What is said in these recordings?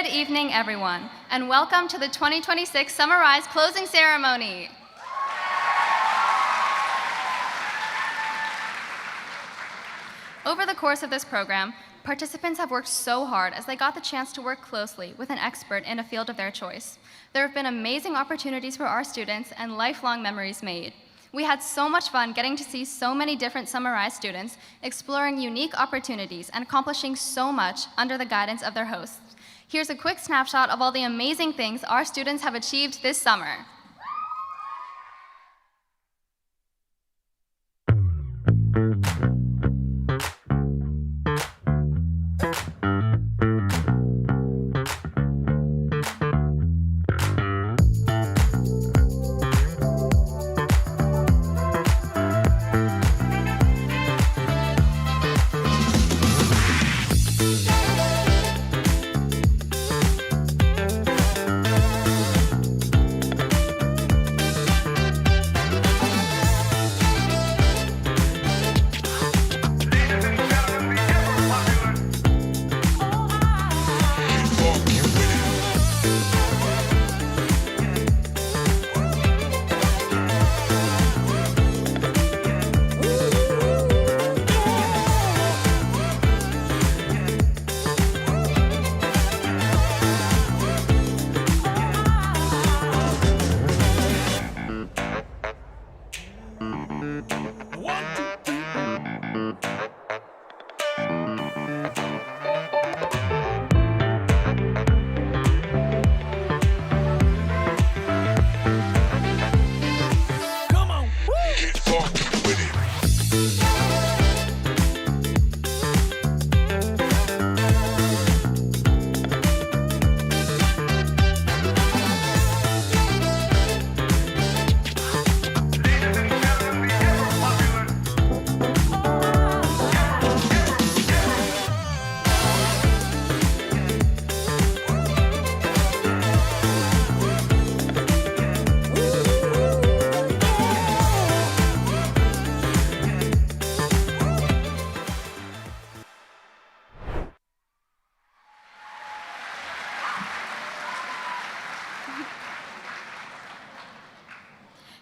evening, everyone, and welcome to the 2026 Summer Rise closing ceremony. Over the course of this program, participants have worked so hard as they got the chance to work closely with an expert in a field of their choice. There have been amazing opportunities for our students and lifelong memories made. We had so much fun getting to see so many different Summer Rise students exploring unique opportunities and accomplishing so much under the guidance of their hosts. Here's a quick snapshot of all the amazing things our students have achieved this summer.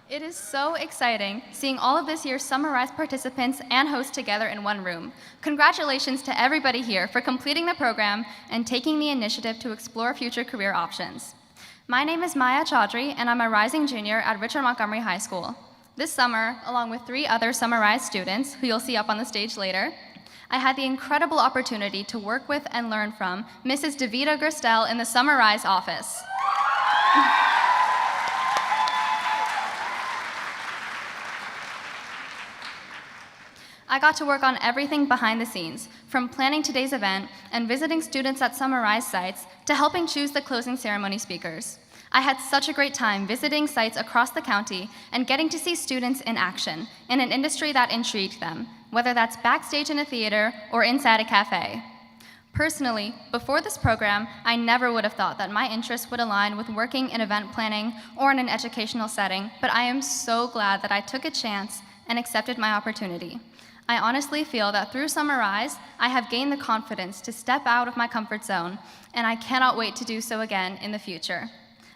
It is so exciting seeing all of this year's Summer Rise participants and hosts together in one room. Congratulations to everybody here for completing the program and taking the initiative to explore future career options. My name is Maya Chaudhry, and I'm a rising junior at Richard Montgomery High School. This summer, along with 3 other Summer Rise students, who you'll see up on the stage later, I had the incredible opportunity to work with and learn from Mrs. Davida Gerstel in the Summer Rise office. I got to work on everything behind the scenes, from planning today's event and visiting students at Summer Rise sites to helping choose the closing ceremony speakers. I had such a great time visiting sites across the county and getting to see students in action in an industry that intrigued them, whether that's backstage in a theater or inside a cafe. Personally, before this program, I never would have thought that my interests would align with working in event planning or in an educational setting, but I am so glad that I took a chance and accepted my opportunity. I honestly feel that through Summer Rise, I have gained the confidence to step out of my comfort zone, and I cannot wait to do so again in the future.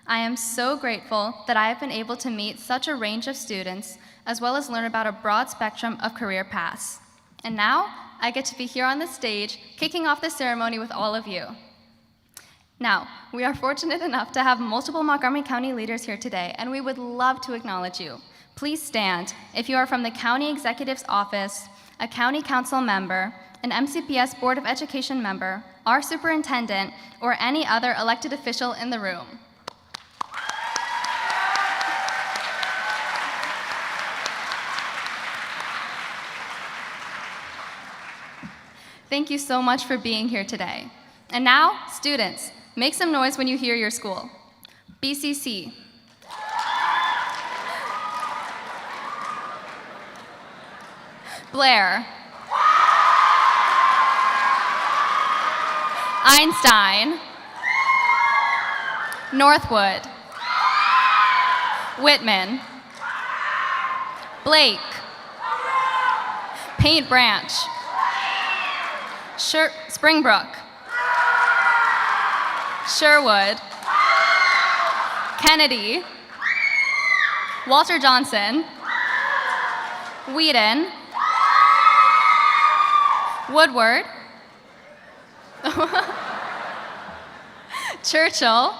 I am so grateful that I have been able to meet such a range of students, as well as learn about a broad spectrum of career paths. And now, I get to be here on the stage, kicking off the ceremony with all of you. Now, we are fortunate enough to have multiple Montgomery County leaders here today, and we would love to acknowledge you. Please stand if you are from the County Executive's Office, a County Council member, an MCPS Board of Education member, our Superintendent, or any other elected official in the room. Thank you so much for being here today. And now, students, make some noise when you hear your school. BCC. Blair. Einstein. Northwood. Whitman. Blake. Paint Branch. Springbrook. Sherwood, Kennedy, Walter Johnson, Whedon, Woodward, Churchill,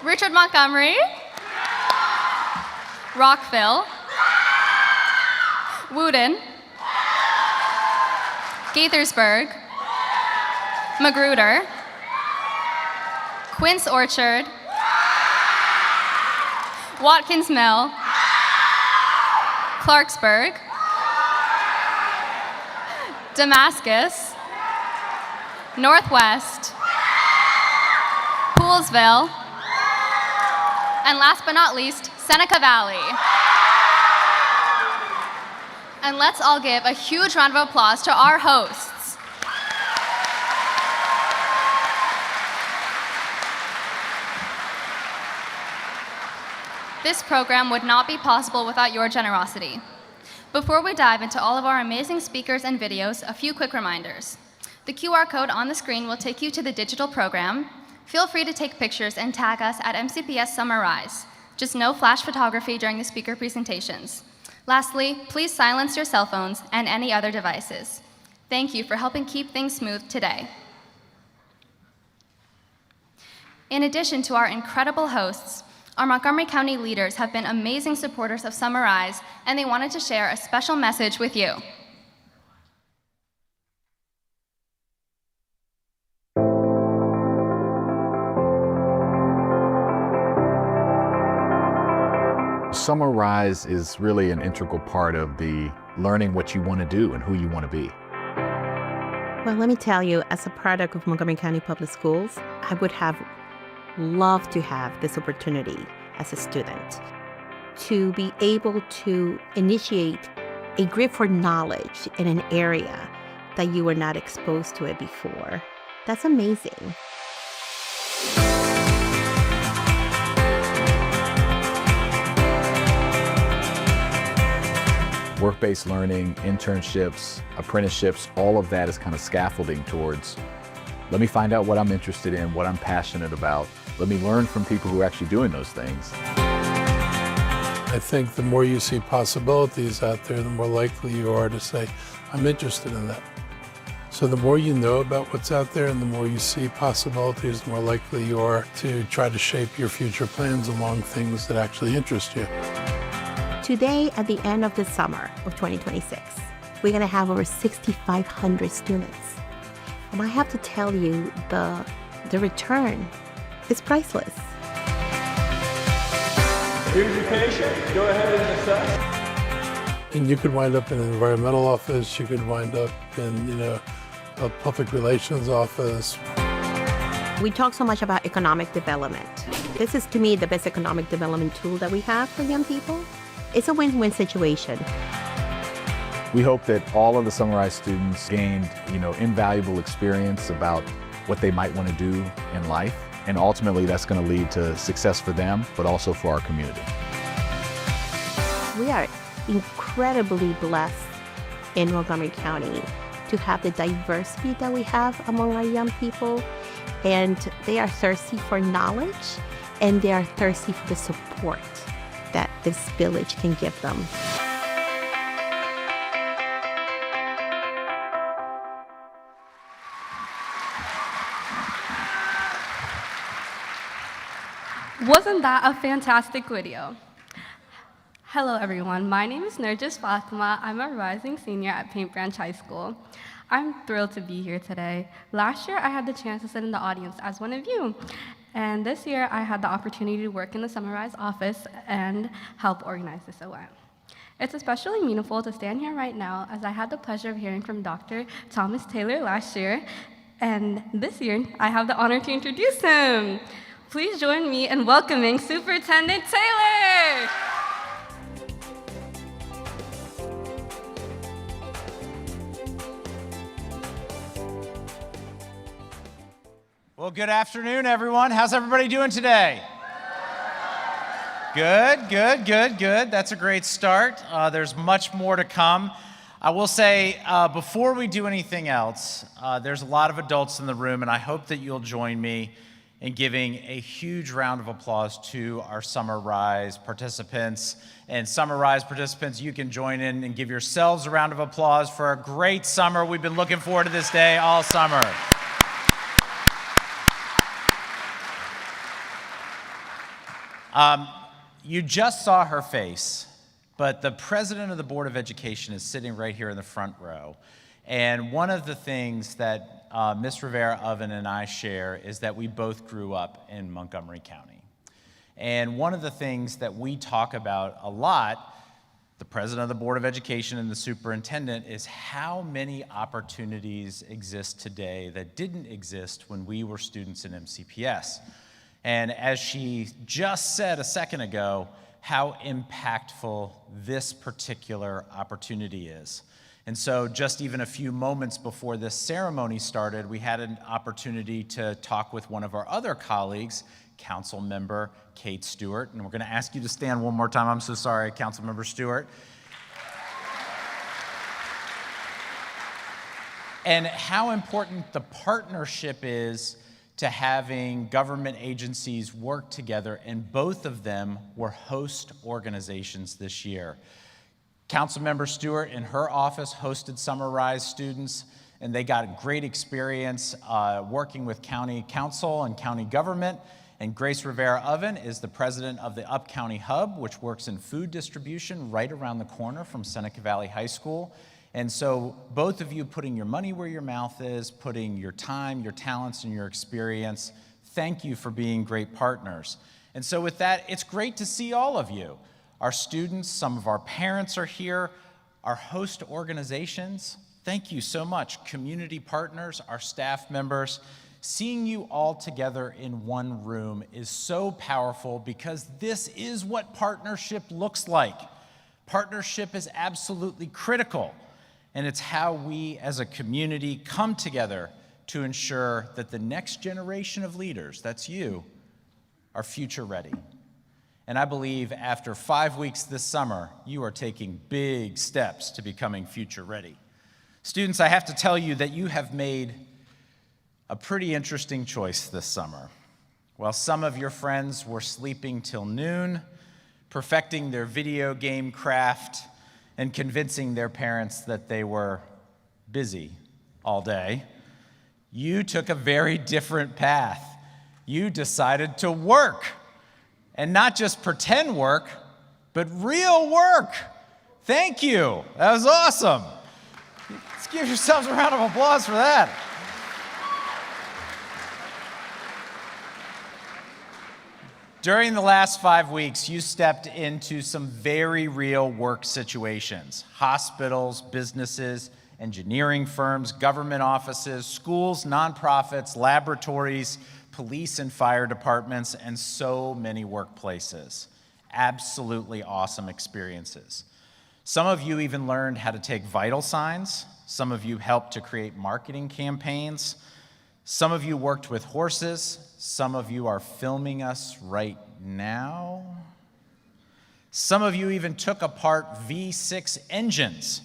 Richard Montgomery, Rockville, Woodin, Gaithersburg, Magruder, Quince Orchard, Watkins Mill, Clarksburg, Damascus, Northwest, Poolsville, and last but not least, Seneca Valley. And let's all give a huge round of applause to our hosts. This program would not be possible without your generosity. Before we dive into all of our amazing speakers and videos, a few quick reminders. The QR code on the screen will take you to the digital program. Feel free to take pictures and tag us at MCPS Summer Rise. Just no flash photography during the speaker presentations. Lastly, please silence your cell phones and any other devices. Thank you for helping keep things smooth today. In addition to our incredible hosts, our Montgomery County leaders have been amazing supporters of Summer Rise, and they wanted to share a special message with you. Summer Rise is really an integral part of the learning what you want to do and who you want to be. Well, let me tell you, as a product of Montgomery County Public Schools, I would have loved to have this opportunity as a student to be able to initiate a grip for knowledge in an area that you were not exposed to it before. That's amazing. Work-based learning, internships, apprenticeships, all of that is kind of scaffolding towards, let me find out what I'm interested in, what I'm passionate about. Let me learn from people who are actually doing those things. I think the more you see possibilities out there, the more likely you are to say, I'm interested in that. So the more you know about what's out there and the more you see possibilities, the more likely you are to try to shape your future plans along things that actually interest you. Today, at the end of the summer of 2026, we're going to have over 6,500 students. And I have to tell you, the return is priceless. Here's your patient. Go ahead and assess. And you could wind up in an environmental office, you could wind up in, a public relations office. We talk so much about economic development. This is, to me, the best economic development tool that we have for young people. It's a win-win situation. We hope that all of the Summer Rise students gained, invaluable experience about what they might want to do in life. And ultimately, that's going to lead to success for them, but also for our community. We are incredibly blessed in Montgomery County to have the diversity that we have among our young people. And they are thirsty for knowledge, and they are thirsty for the support that this village can give them. Wasn't that a fantastic video? Hello everyone, my name is Nerjis Fatima. I'm a rising senior at Paint Branch High School. I'm thrilled to be here today. Last year I had the chance to sit in the audience as one of you. And this year I had the opportunity to work in the Summer Rise office and help organize this event. It's especially meaningful to stand here right now as I had the pleasure of hearing from Dr. Thomas Taylor last year, and this year I have the honor to introduce him. Please join me in welcoming Superintendent Taylor. Well, good afternoon, everyone. How's everybody doing today? Good. That's a great start. There's much more to come. I will say, before we do anything else, there's a lot of adults in the room, and I hope that you'll join me in giving a huge round of applause to our Summer Rise participants. And Summer Rise participants, you can join in and give yourselves a round of applause for a great summer. We've been looking forward to this day all summer. You just saw her face, but the president of the Board of Education is sitting right here in the front row. And one of the things that Ms. Rivera-Oven and I share is that we both grew up in Montgomery County. And one of the things that we talk about a lot, the president of the Board of Education and the superintendent, is how many opportunities exist today that didn't exist when we were students in MCPS. And as she just said a second ago, how impactful this particular opportunity is. And so just even a few moments before this ceremony started, we had an opportunity to talk with one of our other colleagues, Council Member Kate Stewart. And we're going to ask you to stand one more time. I'm so sorry, Council Member Stewart. And how important the partnership is to having government agencies work together, and both of them were host organizations this year. Councilmember Stewart in her office hosted Summer Rise students, and they got a great experience working with county council and county government. And Grace Rivera-Oven is the president of the Up County Hub, which works in food distribution right around the corner from Seneca Valley High School. And so both of you putting your money where your mouth is, putting your time, your talents, and your experience, thank you for being great partners. And so with that, it's great to see all of you. Our students, some of our parents are here, our host organizations, thank you so much. Community partners, our staff members, seeing you all together in one room is so powerful because this is what partnership looks like. Partnership is absolutely critical. And it's how we as a community come together to ensure that the next generation of leaders, that's you, are future ready. And I believe after 5 weeks this summer, you are taking big steps to becoming future ready. Students, I have to tell you that you have made a pretty interesting choice this summer. While some of your friends were sleeping till noon, perfecting their video game craft, and convincing their parents that they were busy all day, you took a very different path. You decided to work, and not just pretend work, but real work. Thank you. That was awesome. Let's give yourselves a round of applause for that. During the last 5 weeks, you stepped into some very real work situations. Hospitals, businesses, engineering firms, government offices, schools, nonprofits, laboratories, police and fire departments, and so many workplaces. Absolutely awesome experiences. Some of you even learned how to take vital signs. Some of you helped to create marketing campaigns. Some of you worked with horses. Some of you are filming us right now. Some of you even took apart V6 engines,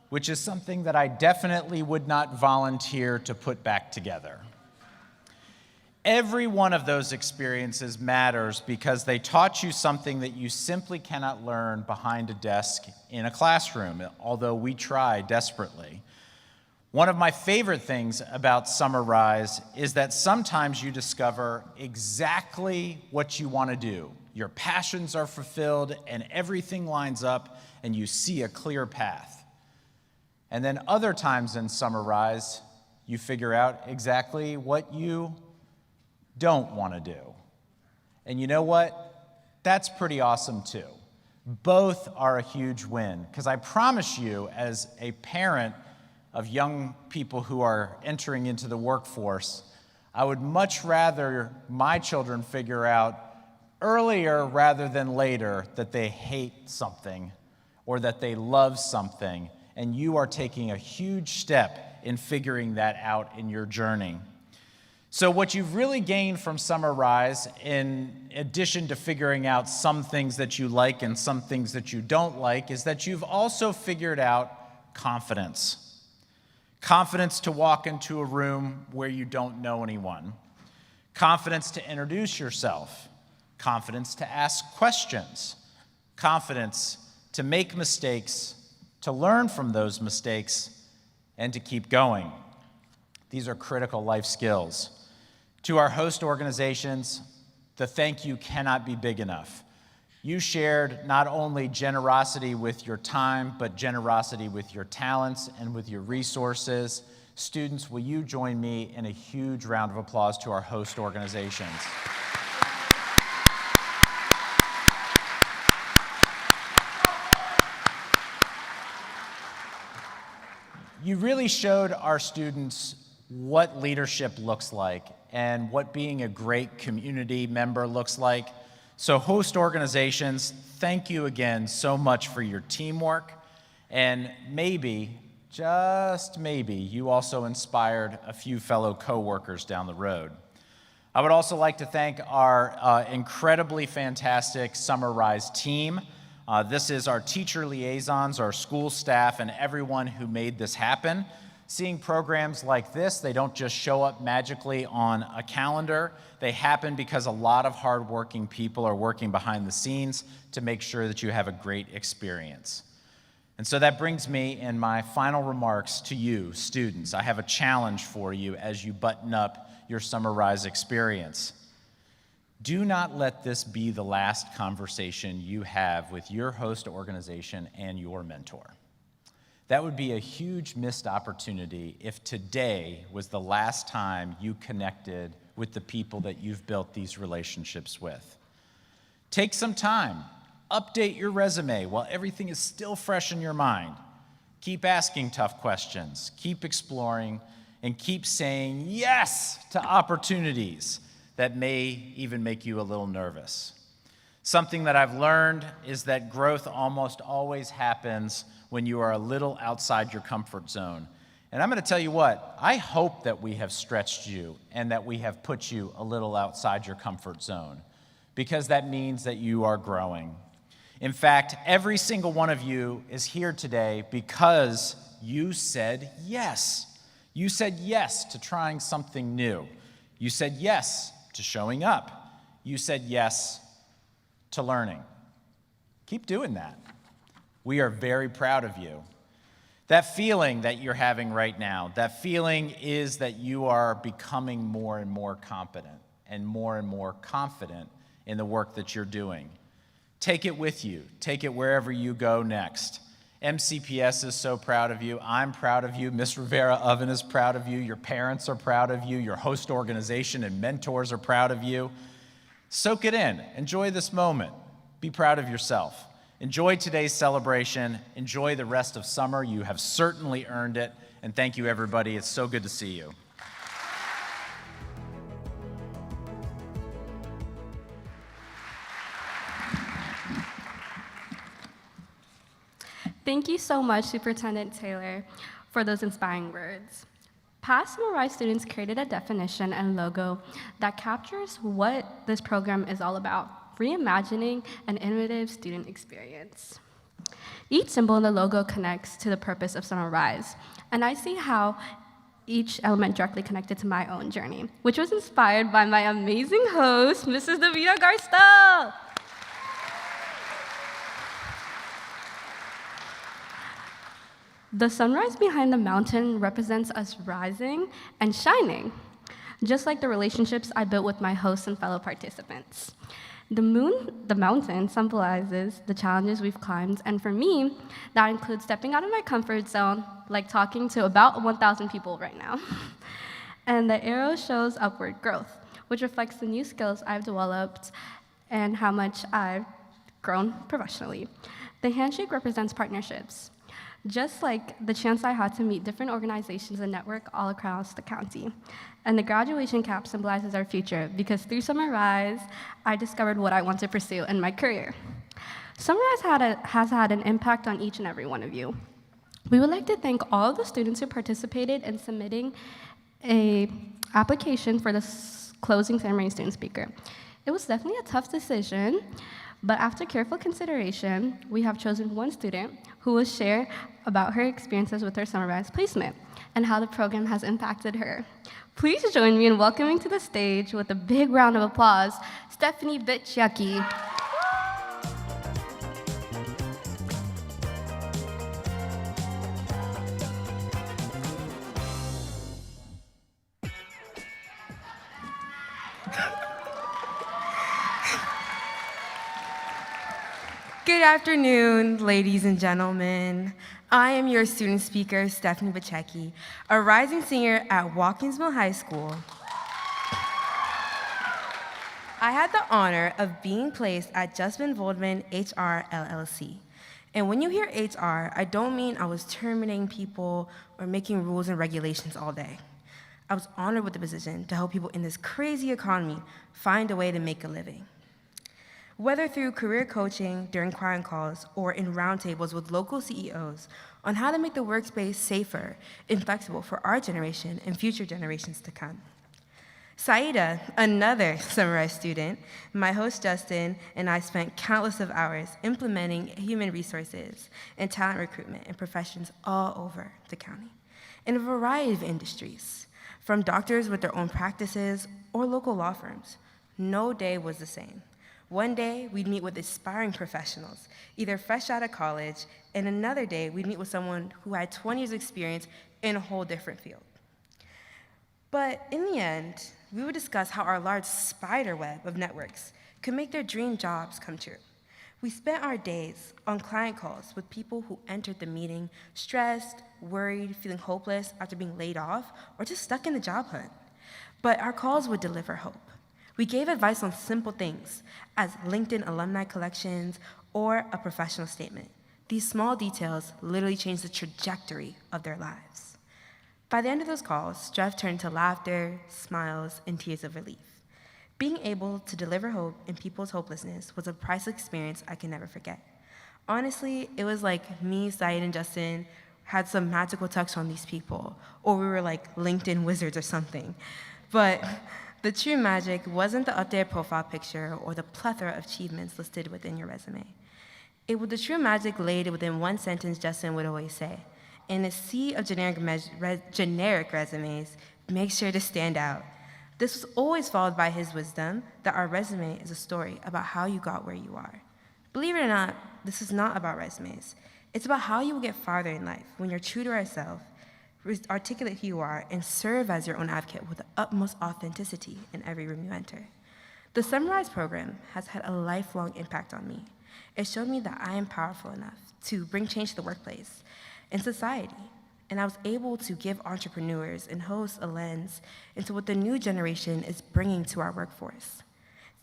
which is something that I definitely would not volunteer to put back together. Every one of those experiences matters because they taught you something that you simply cannot learn behind a desk in a classroom, although we try desperately. One of my favorite things about Summer Rise is that sometimes you discover exactly what you want to do. Your passions are fulfilled and everything lines up and you see a clear path. And then other times in Summer Rise, you figure out exactly what you don't want to do. And you know what? That's pretty awesome too. Both are a huge win because I promise you, as a parent of young people who are entering into the workforce, I would much rather my children figure out earlier rather than later that they hate something or that they love something, and you are taking a huge step in figuring that out in your journey. So what you've really gained from Summer Rise, in addition to figuring out some things that you like and some things that you don't like, is that you've also figured out confidence. Confidence to walk into a room where you don't know anyone. Confidence to introduce yourself. Confidence to ask questions. Confidence to make mistakes, to learn from those mistakes, and to keep going. These are critical life skills. To our host organizations, the thank you cannot be big enough. You shared not only generosity with your time, but generosity with your talents and with your resources. Students, will you join me in a huge round of applause to our host organizations? You really showed our students what leadership looks like and what being a great community member looks like. So host organizations, thank you again so much for your teamwork, and maybe, just maybe, you also inspired a few fellow coworkers down the road. I would also like to thank our incredibly fantastic Summer Rise team. This is our teacher liaisons, our school staff, and everyone who made this happen. Seeing programs like this, they don't just show up magically on a calendar. They happen because a lot of hardworking people are working behind the scenes to make sure that you have a great experience. And so that brings me in my final remarks to you, students. I have a challenge for you as you button up your Summer Rise experience. Do not let this be the last conversation you have with your host organization and your mentor. That would be a huge missed opportunity if today was the last time you connected with the people that you've built these relationships with. Take some time, update your resume while everything is still fresh in your mind. Keep asking tough questions, keep exploring, and keep saying yes to opportunities that may even make you a little nervous. Something that I've learned is that growth almost always happens when you are a little outside your comfort zone. And I'm going to tell you what, I hope that we have stretched you and that we have put you a little outside your comfort zone, because that means that you are growing. In fact, every single one of you is here today because you said yes. You said yes to trying something new. You said yes to showing up. You said yes to learning. Keep doing that. We are very proud of you. That feeling that you're having right now, that feeling is that you are becoming more and more competent and more confident in the work that you're doing. Take it with you. Take it wherever you go next. MCPS is so proud of you. I'm proud of you. Miss Rivera Oven is proud of you. Your parents are proud of you. Your host organization and mentors are proud of you. Soak it in. Enjoy this moment. Be proud of yourself. Enjoy today's celebration. Enjoy the rest of summer. You have certainly earned it. And thank you, everybody. It's so good to see you. Thank you so much, Superintendent Taylor, for those inspiring words. Past Summer Rise students created a definition and logo that captures what this program is all about: reimagining an innovative student experience. Each symbol in the logo connects to the purpose of Summer Rise, and I see how each element directly connected to my own journey, which was inspired by my amazing host, Mrs. Davida Garstell. The sunrise behind the mountain represents us rising and shining, just like the relationships I built with my hosts and fellow participants. The mountain symbolizes the challenges we've climbed, and for me, that includes stepping out of my comfort zone, like talking to about 1,000 people right now. And the arrow shows upward growth, which reflects the new skills I've developed and how much I've grown professionally. The handshake represents partnerships, just like the chance I had to meet different organizations and network all across the county. And the graduation cap symbolizes our future, because through Summer Rise, I discovered what I want to pursue in my career. Summer Rise has had an impact on each and every one of you. We would like to thank all of the students who participated in submitting an application for the closing ceremony student speaker. It was definitely a tough decision, But after careful consideration, we have chosen one student who will share about her experiences with her Summarize placement and how the program has impacted her. Please join me in welcoming to the stage with a big round of applause, Stephanie Bitchaki. Good afternoon, ladies and gentlemen. I am your student speaker, Stephanie Bitchaki, a rising senior at Watkinsville High School. I had the honor of being placed at Justman Voldman HR LLC. And when you hear HR, I don't mean I was terminating people or making rules and regulations all day. I was honored with the position to help people in this crazy economy find a way to make a living. Whether through career coaching during client calls or in roundtables with local CEOs on how to make the workspace safer and flexible for our generation and future generations to come. Saida, another Summarize student, my host Justin, and I spent countless of hours implementing human resources and talent recruitment in professions all over the county, in a variety of industries, from doctors with their own practices or local law firms. No day was the same. One day, we'd meet with aspiring professionals, either fresh out of college, and another day, we'd meet with someone who had 20 years experience in a whole different field. But in the end, we would discuss how our large spider web of networks could make their dream jobs come true. We spent our days on client calls with people who entered the meeting stressed, worried, feeling hopeless after being laid off, or just stuck in the job hunt. But our calls would deliver hope. We gave advice on simple things, as LinkedIn alumni collections or a professional statement. These small details literally changed the trajectory of their lives. By the end of those calls, stress turned to laughter, smiles, and tears of relief. Being able to deliver hope in people's hopelessness was a priceless experience I can never forget. Honestly, it was like me, Said, and Justin had some magical touch on these people, or we were like LinkedIn wizards or something. But the true magic wasn't the updated profile picture or the plethora of achievements listed within your resume. It was the true magic laid within one sentence Justin would always say. In a sea of generic resumes, make sure to stand out. This was always followed by his wisdom that our resume is a story about how you got where you are. Believe it or not, this is not about resumes. It's about how you will get farther in life when you're true to yourself, articulate who you are, and serve as your own advocate with the utmost authenticity in every room you enter. The Summarize program has had a lifelong impact on me. It showed me that I am powerful enough to bring change to the workplace and society, and I was able to give entrepreneurs and hosts a lens into what the new generation is bringing to our workforce.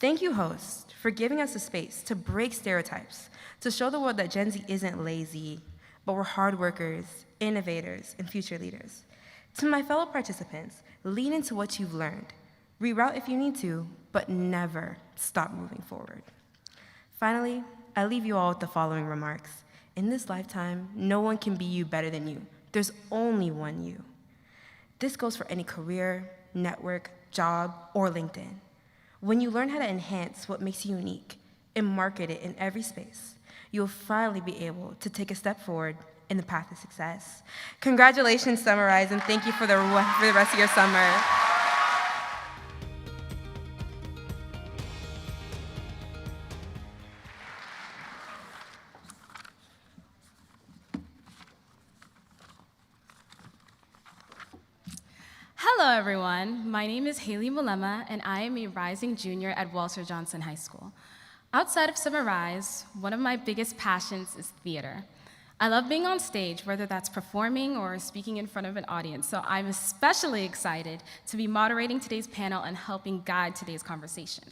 Thank you, hosts, for giving us a space to break stereotypes, to show the world that Gen Z isn't lazy, but we're hard workers, innovators, and future leaders. To my fellow participants, lean into what you've learned. Reroute if you need to, but never stop moving forward. Finally, I leave you all with the following remarks. In this lifetime, no one can be you better than you. There's only one you. This goes for any career, network, job, or LinkedIn. When you learn how to enhance what makes you unique and market it in every space, you'll finally be able to take a step forward in the path to success. Congratulations, Summarize, and thank you for the rest of your summer. Hello, everyone. My name is Haley Mulema, and I am a rising junior at Walter Johnson High School. Outside of Summarize, one of my biggest passions is theater. I love being on stage, whether that's performing or speaking in front of an audience, so I'm especially excited to be moderating today's panel and helping guide today's conversation.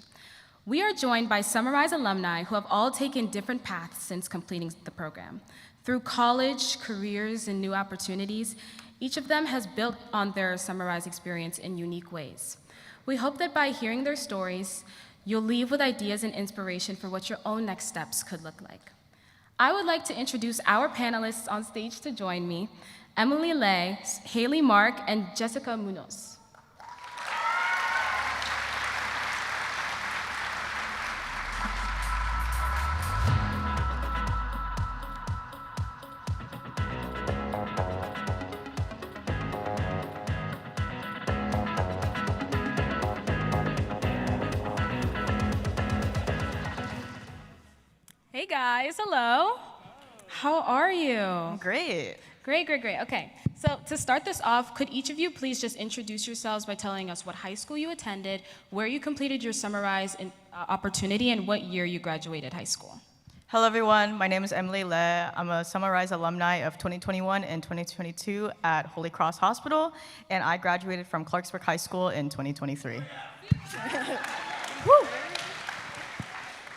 We are joined by Summarize alumni who have all taken different paths since completing the program. Through college, careers, and new opportunities, each of them has built on their Summarize experience in unique ways. We hope that by hearing their stories, you'll leave with ideas and inspiration for what your own next steps could look like. I would like to introduce our panelists on stage to join me, Emily Lay, Haley Mark, and Jessica Munoz. Hey guys, hello. How are you? Great. Great. Okay, so to start this off, could each of you please just introduce yourselves by telling us what high school you attended, where you completed your Summarize opportunity, and what year you graduated high school? Hello, everyone. My name is Emily Le. I'm a Summarize alumni of 2021 and 2022 at Holy Cross Hospital, and I graduated from Clarksburg High School in 2023.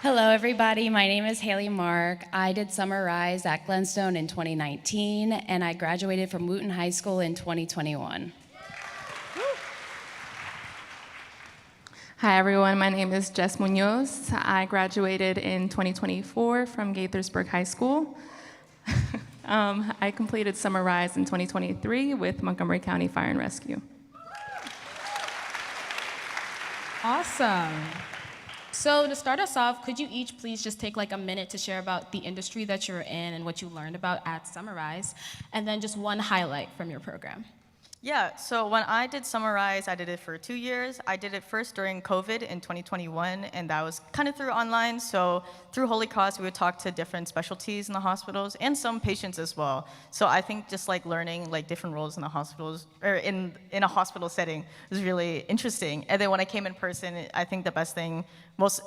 Hello, everybody. My name is Haley Mark. I did Summarize at Glenstone in 2019, and I graduated from Wooten High School in 2021. Hi, everyone. My name is Jess Munoz. I graduated in 2024 from Gaithersburg High School. I completed Summarize in 2023 with Montgomery County Fire and Rescue. Awesome. So to start us off, could you each please just take like a minute to share about the industry that you're in and what you learned about at Summarize, and then just one highlight from your program? Yeah, so when I did Summarize, I did it for 2 years. I did it first during COVID in 2021, and that was kind of through online. So through Holy Cross, we would talk to different specialties in the hospitals and some patients as well. So I think just like learning like different roles in the hospitals, or in a hospital setting was really interesting. And then when I came in person, I think the best thing, most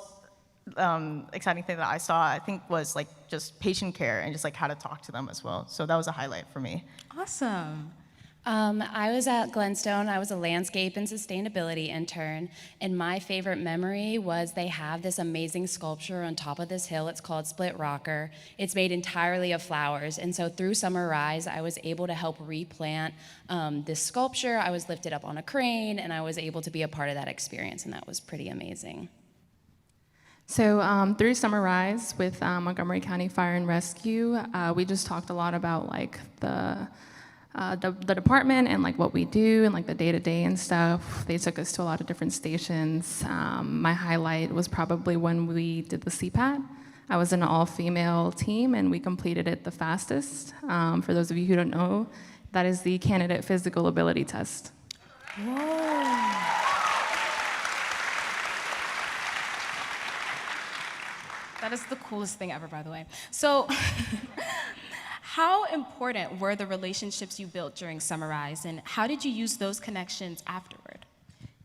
exciting thing that I saw, I think, was like just patient care and just like how to talk to them as well. So that was a highlight for me. Awesome. I was at Glenstone. I was a landscape and sustainability intern, and my favorite memory was they have this amazing sculpture on top of this hill. It's called Split Rocker. It's made entirely of flowers, and so through Summarize, I was able to help replant this sculpture. I was lifted up on a crane, and I was able to be a part of that experience, and that was pretty amazing. So through Summarize with Montgomery County Fire and Rescue, we just talked a lot about like the department and like what we do and like the day-to-day and stuff. They took us to a lot of different stations. My highlight was probably when we did the CPAT. I was in an all-female team and we completed it the fastest. For those of you who don't know, that is the candidate physical ability test. Whoa. That is the coolest thing ever, by the way. So how important were the relationships you built during Summarize, and how did you use those connections afterward?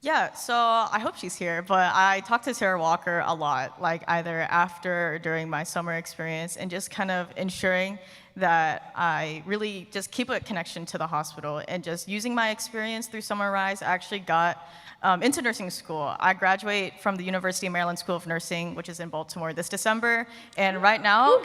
Yeah, so I hope she's here, but I talked to Sarah Walker a lot, like either after or during my summer experience, and just kind of ensuring that I really just keep a connection to the hospital. And just using my experience through Summarize, I actually got into nursing school. I graduate from the University of Maryland School of Nursing, which is in Baltimore, this December, and right now,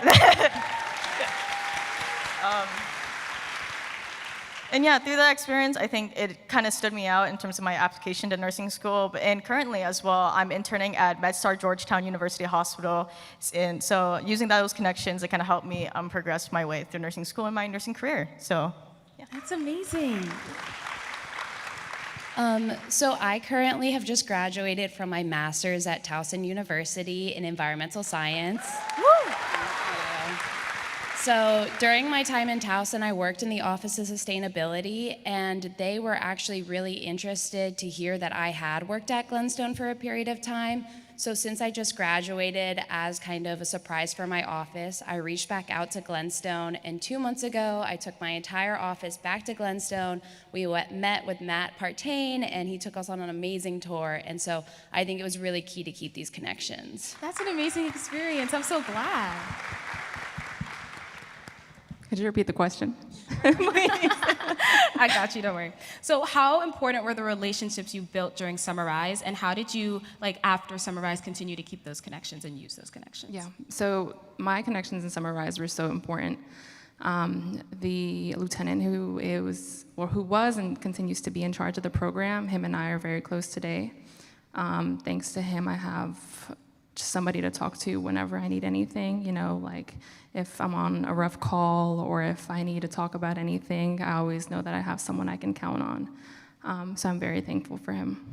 and yeah, through that experience, I think it kind of stood me out in terms of my application to nursing school. And currently as well, I'm interning at MedStar Georgetown University Hospital. And so using those connections, it kind of helped me progress my way through nursing school and my nursing career. So, yeah. That's amazing. So I currently have just graduated from my master's at Towson University in environmental science. Woo! So during my time in Towson, I worked in the Office of Sustainability, and they were actually really interested to hear that I had worked at Glenstone for a period of time. So since I just graduated, as kind of a surprise for my office, I reached back out to Glenstone, and 2 months ago, I took my entire office back to Glenstone. We met with Matt Partain, and he took us on an amazing tour, and so I think it was really key to keep these connections. That's an amazing experience. I'm so glad. Could you repeat the question? I got you, don't worry. So how important were the relationships you built during Summarize, and how did you, like after Summarize, continue to keep those connections and use those connections? Yeah, so my connections in Summarize were so important. The lieutenant who was and continues to be in charge of the program, him and I are very close today. Thanks to him, I have just somebody to talk to whenever I need anything, you know, like if I'm on a rough call or if I need to talk about anything, I always know that I have someone I can count on. So I'm very thankful for him.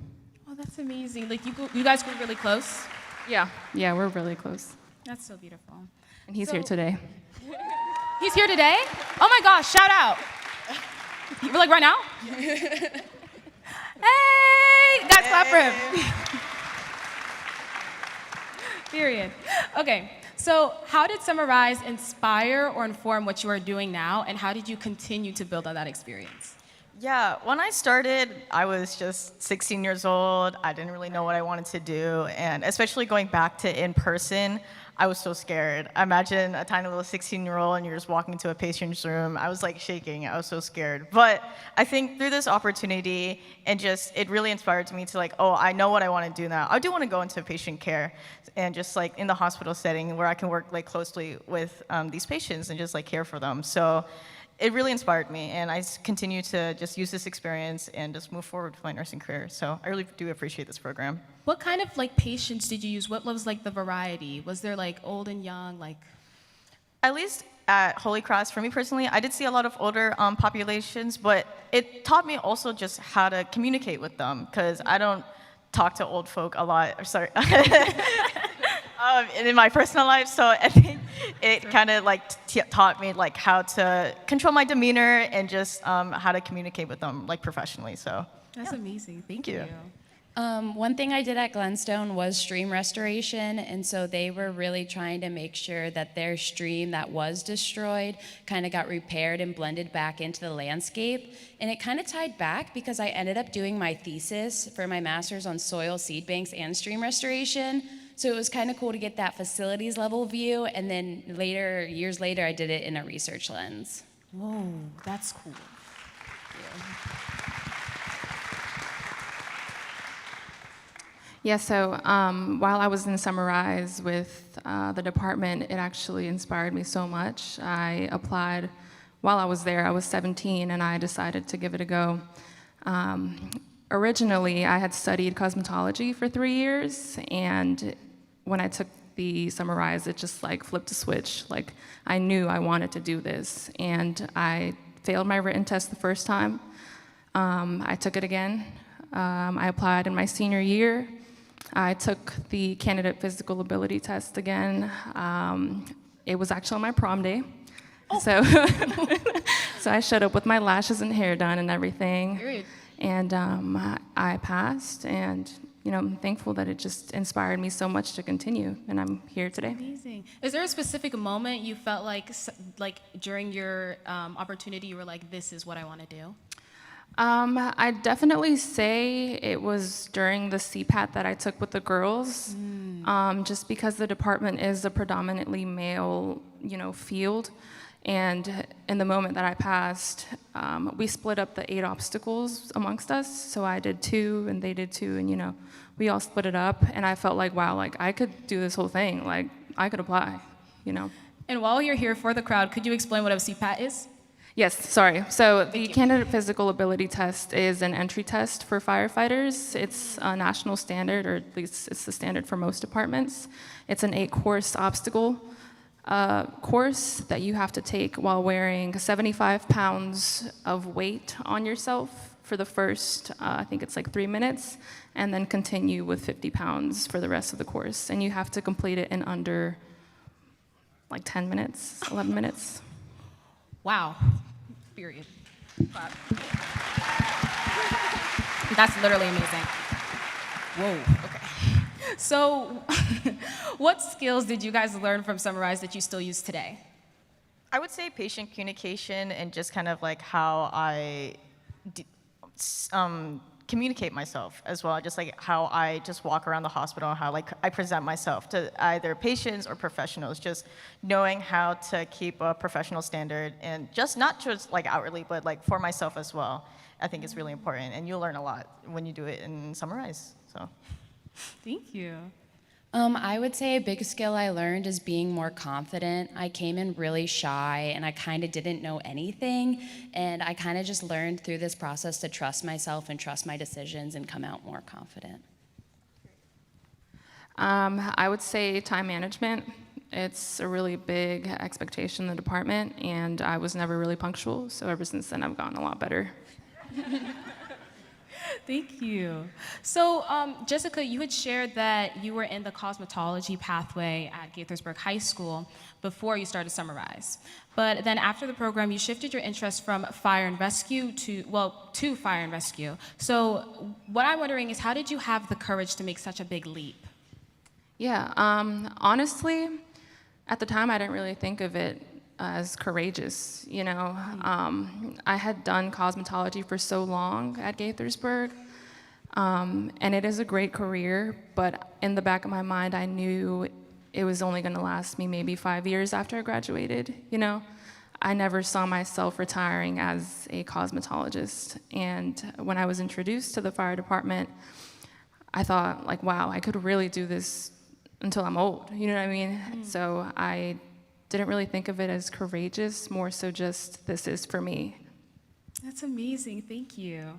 Oh, that's amazing. Like you guys grew really close? Yeah, we're really close. That's so beautiful. And he's here today. He's here today? Oh my gosh, shout out. We're like right now? Hey, guys, clap for him. Period. Okay, so how did Summarize inspire or inform what you are doing now, and how did you continue to build on that experience? Yeah, when I started, I was just 16 years old. I didn't really know what I wanted to do, and especially going back to in-person, I was so scared. Imagine a tiny little 16-year-old and you're just walking into a patient's room. I was like shaking. I was so scared. But I think through this opportunity, and just it really inspired me to like, oh, I know what I want to do now. I do want to go into patient care and just like in the hospital setting where I can work like closely with these patients and just like care for them. So it really inspired me, and I continue to just use this experience and just move forward with my nursing career. So I really do appreciate this program. What kind of like patients did you use? What was like the variety? Was there like old and young, like? At least at Holy Cross, for me personally, I did see a lot of older populations, but it taught me also just how to communicate with them, because I don't talk to old folk a lot, or sorry, in my personal life. So I think it kind of like taught me like how to control my demeanor and just how to communicate with them like professionally. So That's amazing. Thank you. One thing I did at Glenstone was stream restoration, and so they were really trying to make sure that their stream that was destroyed kind of got repaired and blended back into the landscape. And it kind of tied back because I ended up doing my thesis for my master's on soil, seed banks, and stream restoration. So it was kind of cool to get that facilities level view, and then later, years later, I did it in a research lens. Whoa, that's cool. Yeah, so while I was in Summarize with the department, it actually inspired me so much. I applied while I was there. I was 17, and I decided to give it a go. Originally, I had studied cosmetology for 3 years, and when I took the Summarize, it just like flipped a switch. Like I knew I wanted to do this, and I failed my written test the first time. I took it again. I applied in my senior year. I took the candidate physical ability test again. It was actually on my prom day. Oh. So I showed up with my lashes and hair done and everything. Period. And I passed, and I'm thankful that it just inspired me so much to continue, and I'm here today. Amazing. Is there a specific moment you felt like during your opportunity, you were like, this is what I want to do? I'd definitely say it was during the CPAT that I took with the girls, just because the department is a predominantly male, field. And in the moment that I passed, we split up the 8 obstacles amongst us. So I did 2 and they did 2, and we all split it up. And I felt like, wow, like I could do this whole thing. Like I could apply, And while you're here for the crowd, could you explain what a CPAT is? Yes, sorry. So the candidate physical ability test is an entry test for firefighters. It's a national standard, or at least it's the standard for most departments. It's an 8-course obstacle course that you have to take while wearing 75 pounds of weight on yourself for the first, I think it's like 3 minutes, and then continue with 50 pounds for the rest of the course. And you have to complete it in under like 10 minutes, 11 minutes. Wow. Period. Clap. That's literally amazing. Whoa, okay. So, what skills did you guys learn from Summarize that you still use today? I would say patient communication and just kind of like how I communicate myself as well, just like how I just walk around the hospital and how like I present myself to either patients or professionals, just knowing how to keep a professional standard, and just not just like outwardly, but like for myself as well. I think it's really important, and you'll learn a lot when you do it in Summarize. So, thank you. I would say a big skill I learned is being more confident. I came in really shy, and I kind of didn't know anything, and I kind of just learned through this process to trust myself and trust my decisions and come out more confident. I would say time management. It's a really big expectation in the department, and I was never really punctual, so ever since then I've gotten a lot better. Thank you. So, Jessica, you had shared that you were in the cosmetology pathway at Gaithersburg High School before you started Summarize. But then after the program, you shifted your interest from fire and rescue to fire and rescue. So what I'm wondering is, how did you have the courage to make such a big leap? Yeah, honestly, at the time I didn't really think of it as courageous, you know. I had done cosmetology for so long at Gaithersburg, and it is a great career, but in the back of my mind I knew it was only gonna last me maybe 5 years after I graduated, you know. I never saw myself retiring as a cosmetologist, and when I was introduced to the fire department, I thought, like, wow, I could really do this until I'm old, you know what I mean? So I didn't really think of it as courageous, more so just, this is for me. That's amazing. Thank you.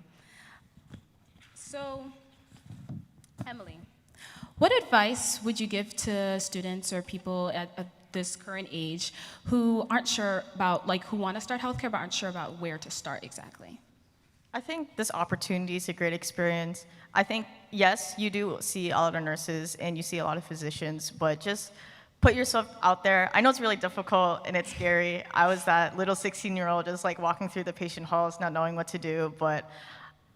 So, Emily, what advice would you give to students or people at this current age who aren't sure about, like, who want to start healthcare but aren't sure about where to start exactly? I think this opportunity is a great experience. I think, yes, you do see a lot of nurses and you see a lot of physicians, but just put yourself out there. I know it's really difficult and it's scary. I was that little 16-year-old just like walking through the patient halls, not knowing what to do, but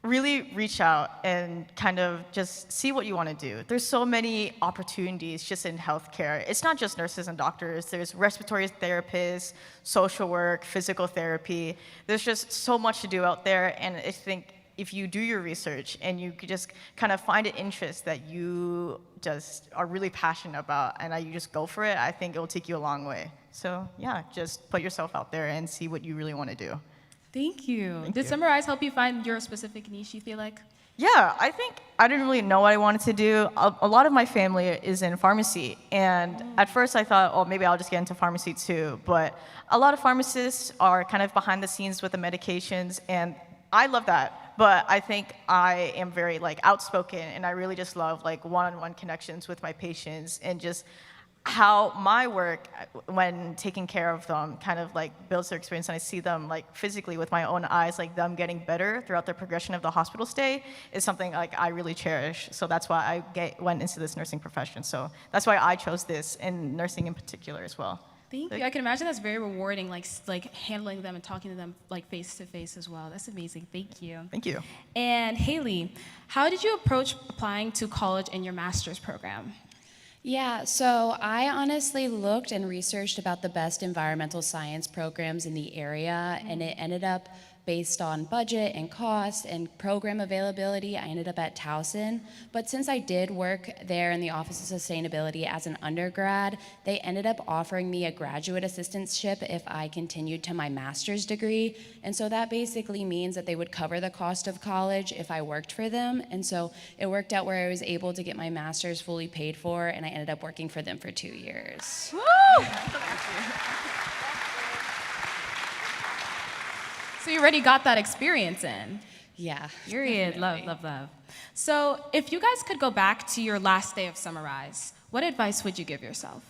really reach out and kind of just see what you want to do. There's so many opportunities just in healthcare. It's not just nurses and doctors. There's respiratory therapists, social work, physical therapy. There's just so much to do out there, and I think if you do your research and you could just kind of find an interest that you just are really passionate about and you just go for it, I think it will take you a long way. So yeah, just put yourself out there and see what you really want to do. Thank you. Did you. Summarize help you find your specific niche, you feel like? Yeah, I think I didn't really know what I wanted to do. A lot of my family is in pharmacy, and at first I thought, oh, maybe I'll just get into pharmacy too, but a lot of pharmacists are kind of behind the scenes with the medications, and I love that, but I think I am very like outspoken, and I really just love like one-on-one connections with my patients, and just how my work when taking care of them kind of like builds their experience, and I see them like physically with my own eyes, like them getting better throughout the progression of the hospital stay is something like I really cherish. So that's why I went into this nursing profession. So that's why I chose this, and nursing in particular as well. Thank you. I can imagine that's very rewarding, like handling them and talking to them like face to face as well. That's amazing. Thank you. Thank you. And Haley, how did you approach applying to college in your master's program? Yeah, so I honestly looked and researched about the best environmental science programs in the area, and it ended up based on budget and cost and program availability. I ended up at Towson, but since I did work there in the Office of Sustainability as an undergrad, they ended up offering me a graduate assistantship if I continued to my master's degree, and so that basically means that they would cover the cost of college if I worked for them, and so it worked out where I was able to get my master's fully paid for, and I ended up working for them for 2 years. Woo! So you already got that experience in. Yeah. Period. Love, love, love. So if you guys could go back to your last day of Summarize, what advice would you give yourself?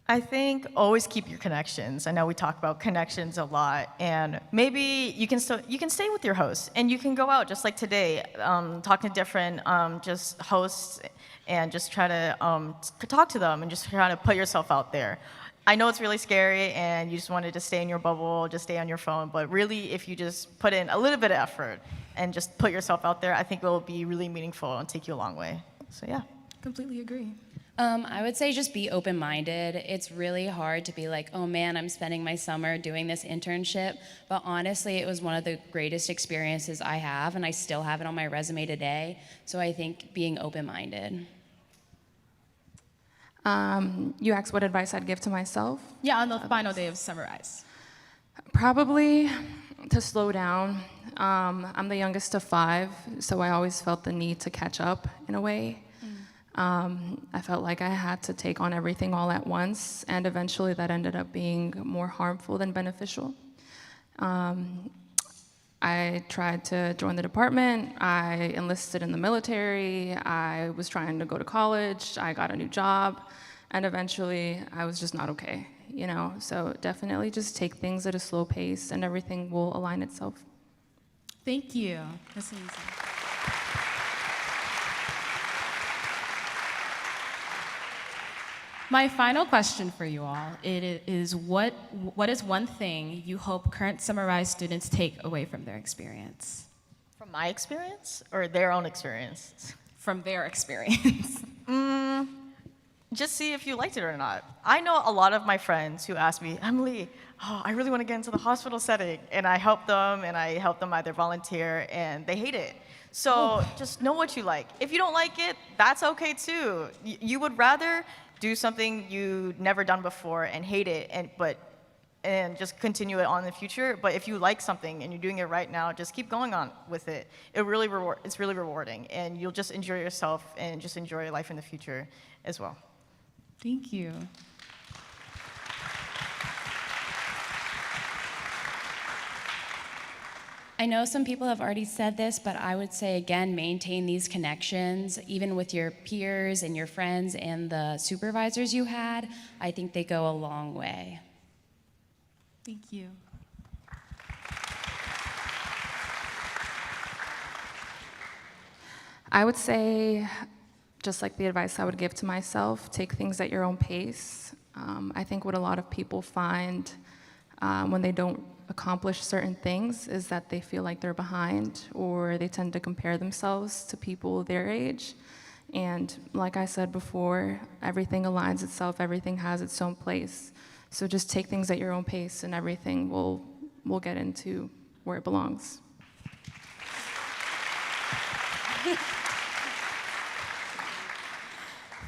I think always keep your connections. I know we talk about connections a lot, and maybe you can stay with your hosts, and you can go out just like today, talk to different just hosts, and just try to talk to them and just try to put yourself out there. I know it's really scary, and you just wanted to stay in your bubble, just stay on your phone, but really, if you just put in a little bit of effort and just put yourself out there, I think it will be really meaningful and take you a long way. So yeah. Completely agree. I would say just be open-minded. It's really hard to be like, oh man, I'm spending my summer doing this internship, but honestly, it was one of the greatest experiences I have, and I still have it on my resume today, so I think being open-minded. You asked what advice I'd give to myself? Yeah, on the final day of Summarize. Probably to slow down. I'm the youngest of 5, so I always felt the need to catch up in a way. I felt like I had to take on everything all at once, and eventually that ended up being more harmful than beneficial. I tried to join the department, I enlisted in the military, I was trying to go to college, I got a new job, and eventually I was just not okay, you know? So definitely just take things at a slow pace and everything will align itself. Thank you. That's amazing. My final question for you all is what is one thing you hope current Summarize students take away from their experience? From my experience or their own experience? From their experience. Just see if you liked it or not. I know a lot of my friends who ask me, Emily, I really want to get into the hospital setting. And I help them either volunteer, and they hate it. So just know what you like. If you don't like it, that's okay too. You would rather do something you've never done before and hate it, and just continue it on in the future. But if you like something and you're doing it right now, just keep going on with it. It's really rewarding, and you'll just enjoy yourself and just enjoy life in the future as well. Thank you. I know some people have already said this, but I would say again, maintain these connections, even with your peers and your friends and the supervisors you had. I think they go a long way. Thank you. I would say, just like the advice I would give to myself, take things at your own pace. I think what a lot of people find when they don't accomplish certain things is that they feel like they're behind, or they tend to compare themselves to people their age. And like I said before, everything aligns itself, everything has its own place. So just take things at your own pace, and everything will get into where it belongs.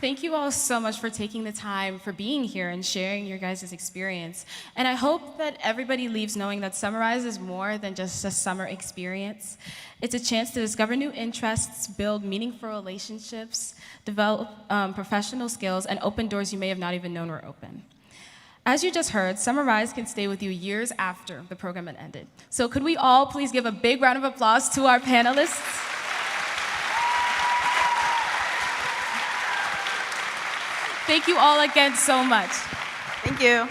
Thank you all so much for taking the time, for being here and sharing your guys' experience. And I hope that everybody leaves knowing that Summarize is more than just a summer experience. It's a chance to discover new interests, build meaningful relationships, develop professional skills, and open doors you may have not even known were open. As you just heard, Summarize can stay with you years after the program had ended. So could we all please give a big round of applause to our panelists? Thank you all again so much. Thank you.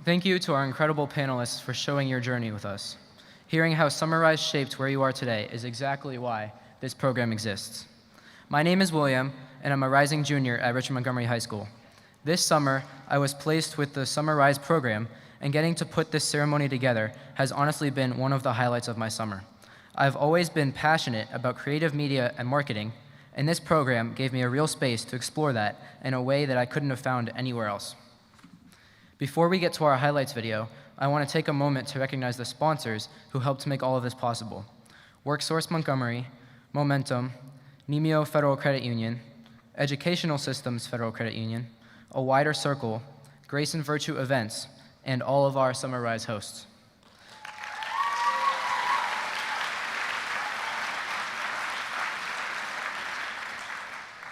Thank you to our incredible panelists for showing your journey with us. Hearing how Summarize shaped where you are today is exactly why this program exists. My name is William, and I'm a rising junior at Richard Montgomery High School. This summer, I was placed with the Summarize program, and getting to put this ceremony together has honestly been one of the highlights of my summer. I've always been passionate about creative media and marketing, and this program gave me a real space to explore that in a way that I couldn't have found anywhere else. Before we get to our highlights video, I want to take a moment to recognize the sponsors who helped make all of this possible: WorkSource Montgomery, Momentum, Nemeo Federal Credit Union, Educational Systems Federal Credit Union, A Wider Circle, Grace and Virtue Events, and all of our Summarize hosts.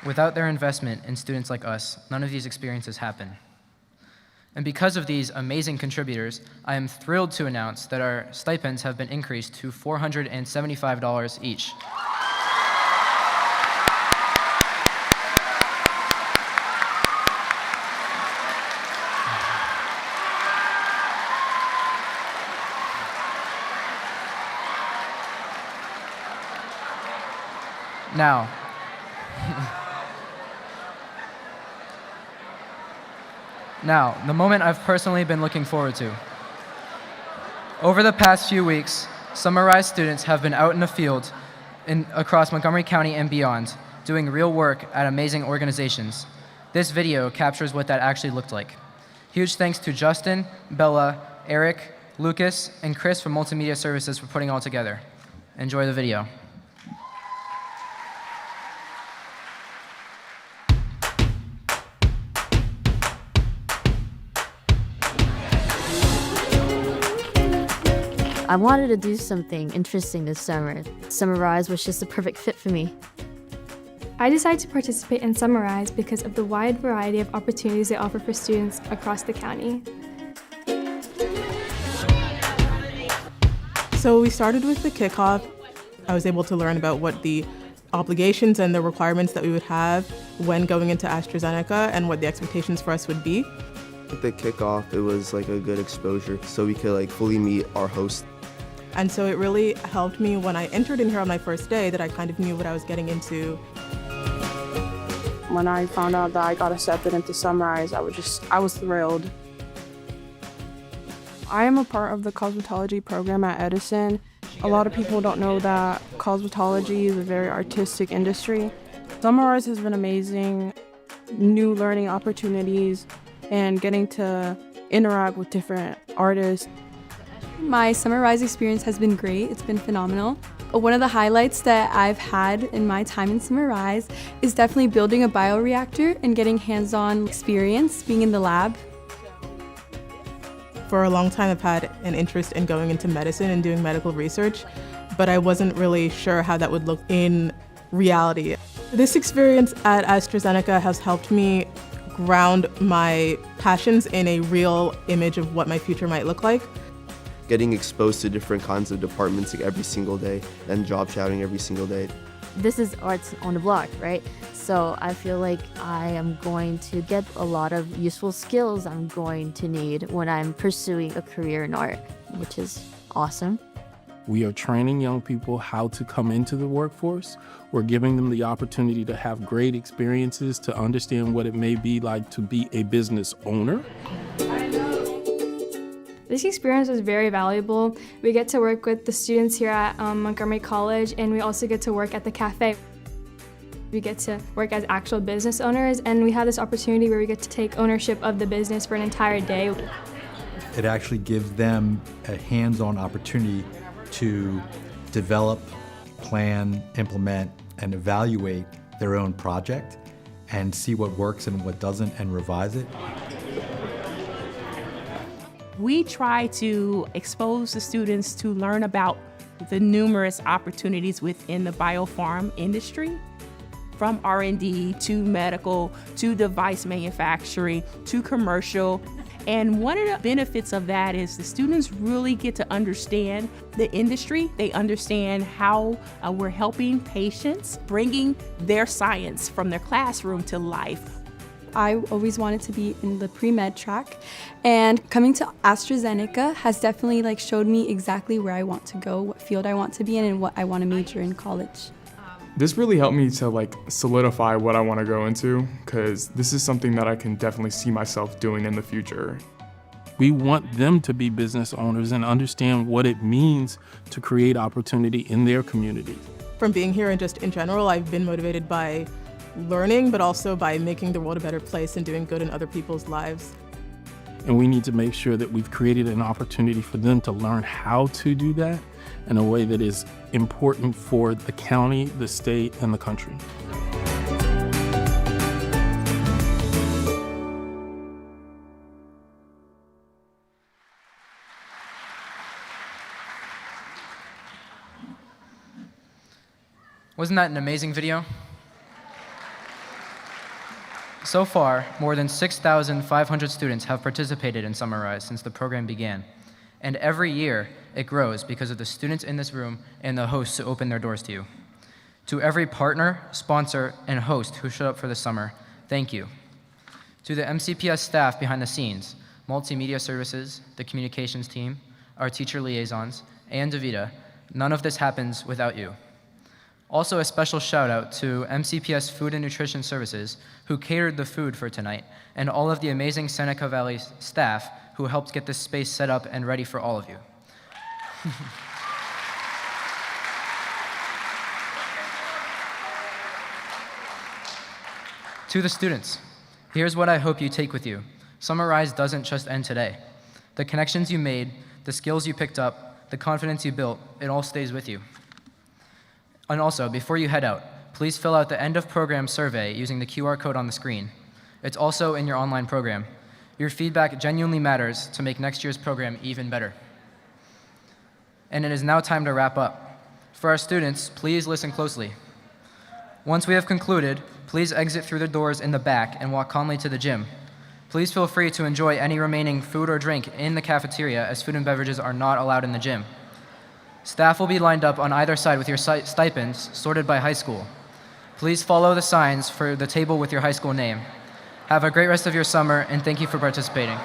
Without their investment in students like us, none of these experiences happen. And because of these amazing contributors, I am thrilled to announce that our stipends have been increased to $475 each. Now, the moment I've personally been looking forward to. Over the past few weeks, Summarize students have been out in the field across Montgomery County and beyond, doing real work at amazing organizations. This video captures what that actually looked like. Huge thanks to Justin, Bella, Eric, Lucas, and Chris from Multimedia Services for putting it all together. Enjoy the video. I wanted to do something interesting this summer. Summarize was just the perfect fit for me. I decided to participate in Summarize because of the wide variety of opportunities they offer for students across the county. So we started with the kickoff. I was able to learn about what the obligations and the requirements that we would have when going into AstraZeneca and what the expectations for us would be. At the kickoff, it was like a good exposure so we could fully meet our host. And so it really helped me when I entered in here on my first day that I kind of knew what I was getting into. When I found out that I got accepted into Sunrise, I was thrilled. I am a part of the cosmetology program at Edison. A lot of people don't know that cosmetology is a very artistic industry. Sunrise has been amazing, new learning opportunities, and getting to interact with different artists. My Sunrise experience has been great. It's been phenomenal. One of the highlights that I've had in my time in Sunrise is definitely building a bioreactor and getting hands-on experience being in the lab. For a long time, I've had an interest in going into medicine and doing medical research, but I wasn't really sure how that would look in reality. This experience at AstraZeneca has helped me ground my passions in a real image of what my future might look like. Getting exposed to different kinds of departments like every single day and job shadowing every single day. This is arts on the block, right? So I feel like I am going to get a lot of useful skills I'm going to need when I'm pursuing a career in art, which is awesome. We are training young people how to come into the workforce. We're giving them the opportunity to have great experiences, to understand what it may be like to be a business owner. This experience was very valuable. We get to work with the students here at Montgomery College, and we also get to work at the cafe. We get to work as actual business owners, and we have this opportunity where we get to take ownership of the business for an entire day. It actually gives them a hands-on opportunity to develop, plan, implement, and evaluate their own project and see what works and what doesn't and revise it. We try to expose the students to learn about the numerous opportunities within the biopharm industry, from R&D to medical to device manufacturing to commercial. And one of the benefits of that is the students really get to understand the industry. They understand how we're helping patients, bringing their science from their classroom to life. I always wanted to be in the pre-med track, and coming to AstraZeneca has definitely showed me exactly where I want to go, what field I want to be in, and what I want to major in college. This really helped me to solidify what I want to go into, because this is something that I can definitely see myself doing in the future. We want them to be business owners and understand what it means to create opportunity in their community. From being here and just in general, I've been motivated by learning, but also by making the world a better place and doing good in other people's lives. And we need to make sure that we've created an opportunity for them to learn how to do that in a way that is important for the county, the state, and the country. Wasn't that an amazing video? So far, more than 6,500 students have participated in Summarize since the program began. And every year, it grows because of the students in this room and the hosts who open their doors to you. To every partner, sponsor, and host who showed up for the summer, thank you. To the MCPS staff behind the scenes, multimedia services, the communications team, our teacher liaisons, and Davida, none of this happens without you. Also, a special shout out to MCPS Food and Nutrition Services, who catered the food for tonight, and all of the amazing Seneca Valley staff who helped get this space set up and ready for all of you. To the students, here's what I hope you take with you. Summarize doesn't just end today. The connections you made, the skills you picked up, the confidence you built, it all stays with you. And also, before you head out, please fill out the end of program survey using the QR code on the screen. It's also in your online program. Your feedback genuinely matters to make next year's program even better. And it is now time to wrap up. For our students, please listen closely. Once we have concluded, please exit through the doors in the back and walk calmly to the gym. Please feel free to enjoy any remaining food or drink in the cafeteria, as food and beverages are not allowed in the gym. Staff will be lined up on either side with your stipends sorted by high school. Please follow the signs for the table with your high school name. Have a great rest of your summer, and thank you for participating.